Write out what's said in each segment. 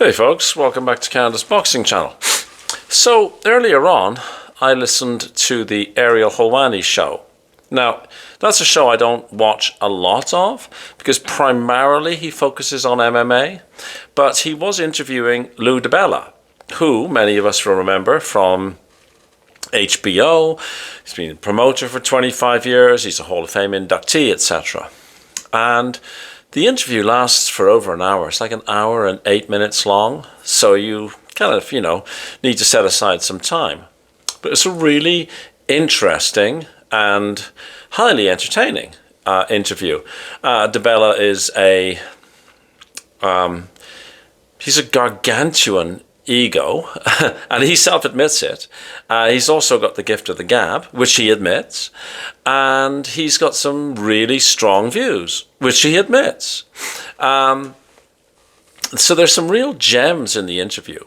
Hey folks, welcome back to Canada's Boxing Channel. So earlier on, I listened to the Ariel Helwani show. Now, that's a show I don't watch a lot of because primarily he focuses on MMA, but he was interviewing DiBella, who many of us will remember from HBO. He's been a promoter for 25 years, he's a Hall of Fame inductee, etc. And the interview lasts for over an hour. It's like an hour and 8 minutes long. So you kind of, need to set aside some time. But it's a really interesting and highly entertaining interview. DiBella is he's a gargantuan ego, and he self-admits it. He's also got the gift of the gab, which he admits, and he's got some really strong views, which he admits. So there's some real gems in the interview.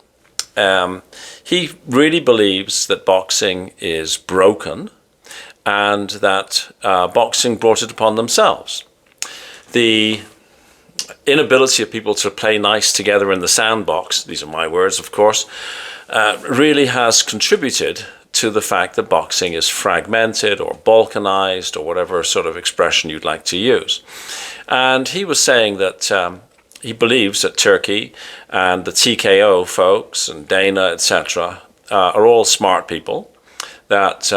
He really believes that boxing is broken and that boxing brought it upon themselves. The inability of people to play nice together in the sandbox, these are my words of course, really has contributed to the fact that boxing is fragmented or balkanized or whatever sort of expression you'd like to use. And he was saying that he believes that Turki and the TKO folks and Dana, etc., are all smart people, that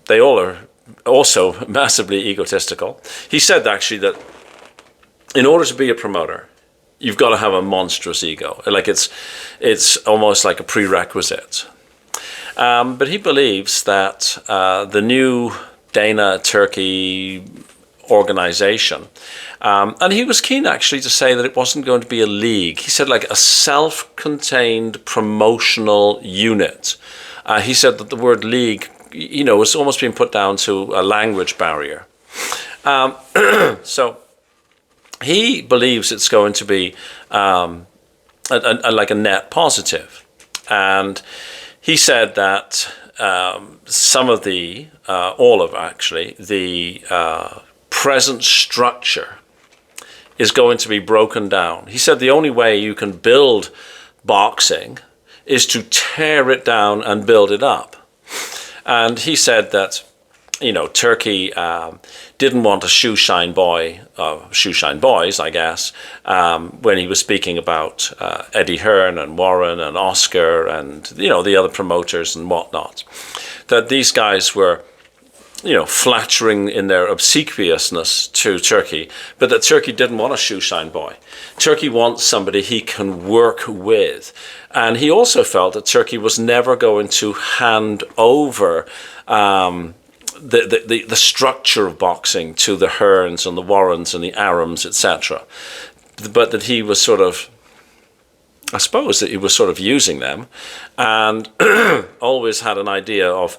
they all are also massively egotistical. He said actually that in order to be a promoter, you've got to have a monstrous ego. Like it's almost like a prerequisite. But he believes that the new Dana Turki organization, and he was keen actually to say that it wasn't going to be a league. He said like a self-contained promotional unit. He said that the word league, was almost being put down to a language barrier. So he believes it's going to be like a net positive. And he said that some of all of actually, the present structure is going to be broken down. He said the only way you can build boxing is to tear it down and build it up. And he said that Turki didn't want a shoeshine boys, I guess, when he was speaking about Eddie Hearn and Warren and Oscar and, the other promoters and whatnot. That these guys were, flattering in their obsequiousness to Turki, but that Turki didn't want a shoeshine boy. Turki wants somebody he can work with. And he also felt that Turki was never going to hand over the structure of boxing to the Hearns and the Warrens and the Arams, etc. But that he was sort of, I suppose that he was sort of using them and always had an idea of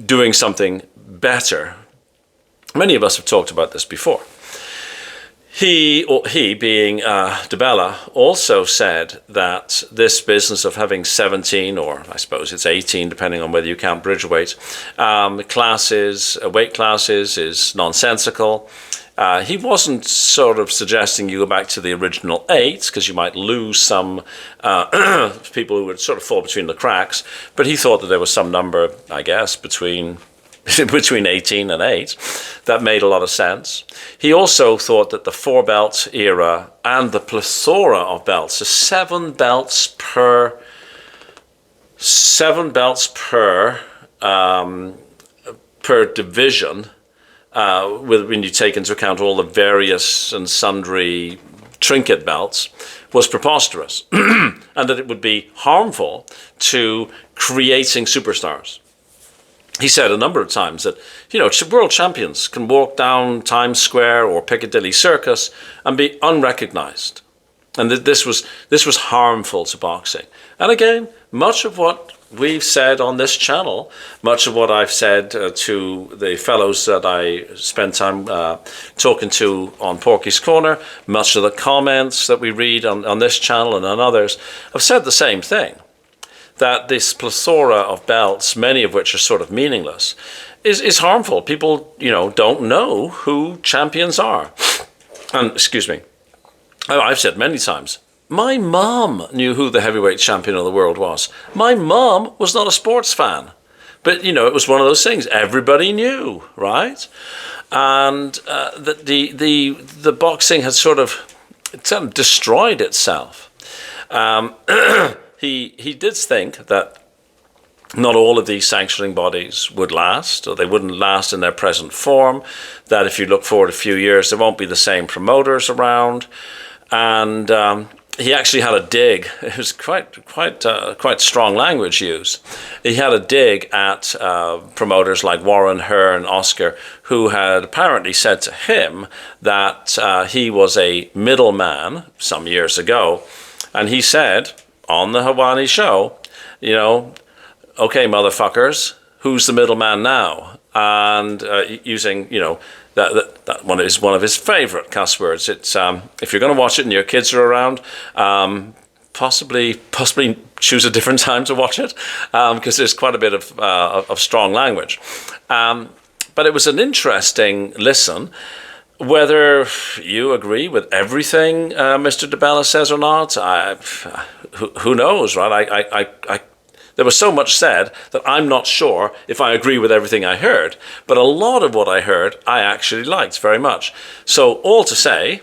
doing something better. Many of us have talked about this before. He being DiBella, also said that this business of having 17, or I suppose it's 18, depending on whether you count Bridgerweight, weight classes is nonsensical. He wasn't sort of suggesting you go back to the original 8, because you might lose some people who would sort of fall between the cracks, but he thought that there was some number, I guess, between 18 and 8, that made a lot of sense. He also thought that the 4-belt era and the plethora of belts, so 7 belts per division, when you take into account all the various and sundry trinket belts, was preposterous, and that it would be harmful to creating superstars. He said a number of times that, world champions can walk down Times Square or Piccadilly Circus and be unrecognized. And that this was harmful to boxing. And again, much of what we've said on this channel, much of what I've said to the fellows that I spend time talking to on Porky's Corner, much of the comments that we read on this channel and on others, have said the same thing. That this plethora of belts, many of which are sort of meaningless, is harmful. People, don't know who champions are. And, excuse me, I've said many times, My mom knew who the heavyweight champion of the world was. My mom was not a sports fan. But, you know, it was one of those things everybody knew, right? And the boxing had sort of destroyed itself. He did think that not all of these sanctioning bodies would last, or they wouldn't last in their present form, that if you look forward a few years, there won't be the same promoters around. And he actually had a dig. It was quite strong language used. He had a dig at promoters like Warren, Hearn, Oscar, who had apparently said to him that he was a middleman some years ago. And he said on the Helwani show, you know, okay, motherfuckers, who's the middleman now? And using, you know, that one is one of his favorite cuss words. It's if you're going to watch it and your kids are around, possibly choose a different time to watch it, because there's quite a bit of strong language. But it was an interesting listen. Whether you agree with everything Mr. DiBella says or not, who knows, right? There was so much said that I'm not sure if I agree with everything I heard. But a lot of what I heard, I actually liked very much. So all to say,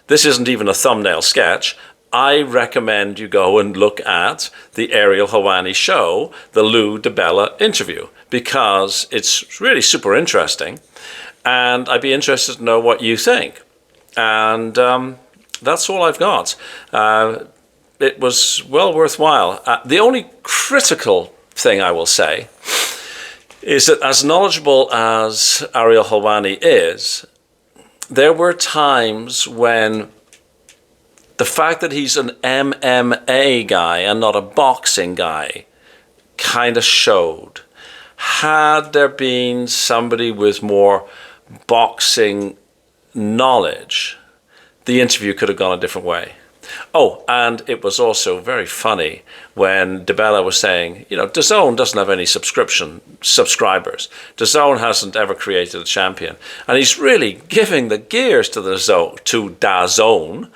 this isn't even a thumbnail sketch. I recommend you go and look at the Ariel Helwani show, the Lou DiBella interview, because it's really super interesting. And I'd be interested to know what you think. And that's all I've got. It was well worthwhile. The only critical thing I will say is that as knowledgeable as Ariel Helwani is, there were times when the fact that he's an MMA guy and not a boxing guy kind of showed. Had there been somebody with more boxing knowledge, the interview could have gone a different way. Oh, and it was also very funny when DiBella was saying, you know, DAZN doesn't have any subscribers. DAZN hasn't ever created a champion. And he's really giving the gears to DAZN.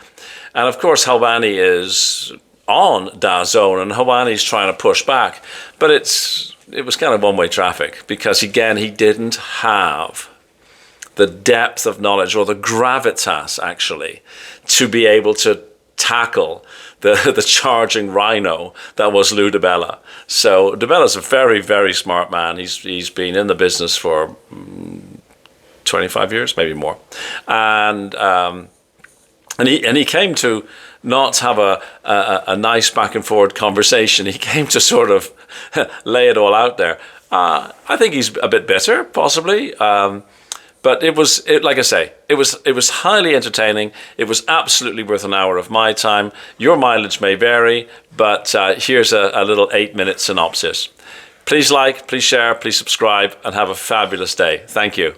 And of course, Helwani is on DAZN, and Helwani's trying to push back. But it was kind of one-way traffic, because, again, he didn't have the depth of knowledge, or the gravitas, actually, to be able to tackle the charging rhino that was Lou DiBella. So DiBella's a very, very smart man. He's been in the business for 25 years, maybe more, and he came to not have a nice back and forward conversation. He came to sort of lay it all out there. I think he's a bit bitter, possibly. But like I say, it was highly entertaining. It was absolutely worth an hour of my time. Your mileage may vary, but here's a little 8-minute synopsis. Please like, please share, please subscribe, and have a fabulous day. Thank you.